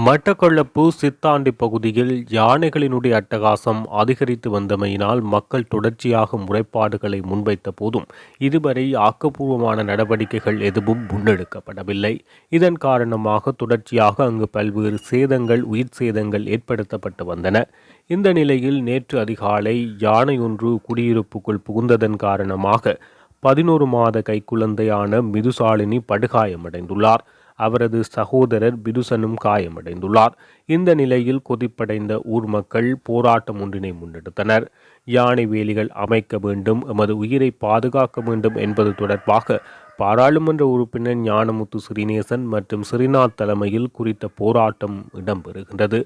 மட்டக்களப்பு சித்தாண்டி பகுதியில் யானைகளினுடைய அட்டகாசம் அதிகரித்து வந்தமையினால் மக்கள் தொடர்ச்சியாக முறைப்பாடுகளை முன்வைத்த போதும் இதுவரை ஆக்கப்பூர்வமான நடவடிக்கைகள் எதுவும் முன்னெடுக்கப்படவில்லை. இதன் காரணமாக தொடர்ச்சியாக அங்கு பல்வேறு சேதங்கள், உயிர் சேதங்கள் ஏற்படுத்தப்பட்டு வந்தன. இந்த நிலையில் நேற்று அதிகாலை யானை ஒன்று குடியிருப்புக்குள் புகுந்ததன் காரணமாக 11 மாத கைக்குழந்தையான மிதுசாலினி படுகாயமடைந்துள்ளார். அவரது சகோதரர் பிதுசனும் காயமடைந்துள்ளார். இந்த நிலையில் கொதிப்படைந்த ஊர் மக்கள் போராட்டம் ஒன்றினை முன்னெடுத்தனர். யானை வேலிகள் அமைக்க வேண்டும், எமது உயிரை பாதுகாக்க வேண்டும் என்பது தொடர்பாக பாராளுமன்ற உறுப்பினர் ஞானமுத்து ஸ்ரீநேசன் மற்றும் ஸ்ரீநாத் தலைமையில் குறித்த போராட்டம் இடம்பெறுகின்றது.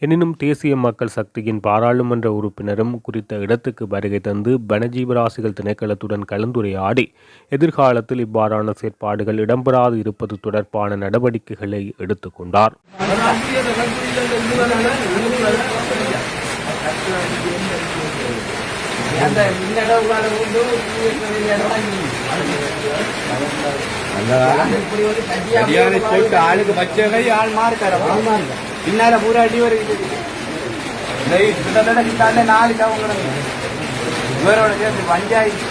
எனினும் தேசிய மக்கள் சக்தியின் பாராளுமன்ற உறுப்பினரும் குறித்த இடத்துக்கு வருகை தந்து வனஜீவராசிகள் திணைக்களத்துடன் கலந்துரையாடி எதிர்காலத்தில் இவ்வாறான செயற்பாடுகள் இடம்பெறாது இருப்பது தொடர்பான நடவடிக்கைகளை எடுத்துக்கொண்டார். ஆளுக்கு பச்சை ஆள் மாறுக்கார பின்னால பூரா அடி வருது. கிட்டத்தட்ட 4 அவங்க இவரோட சேர்த்து பஞ்சாயத்து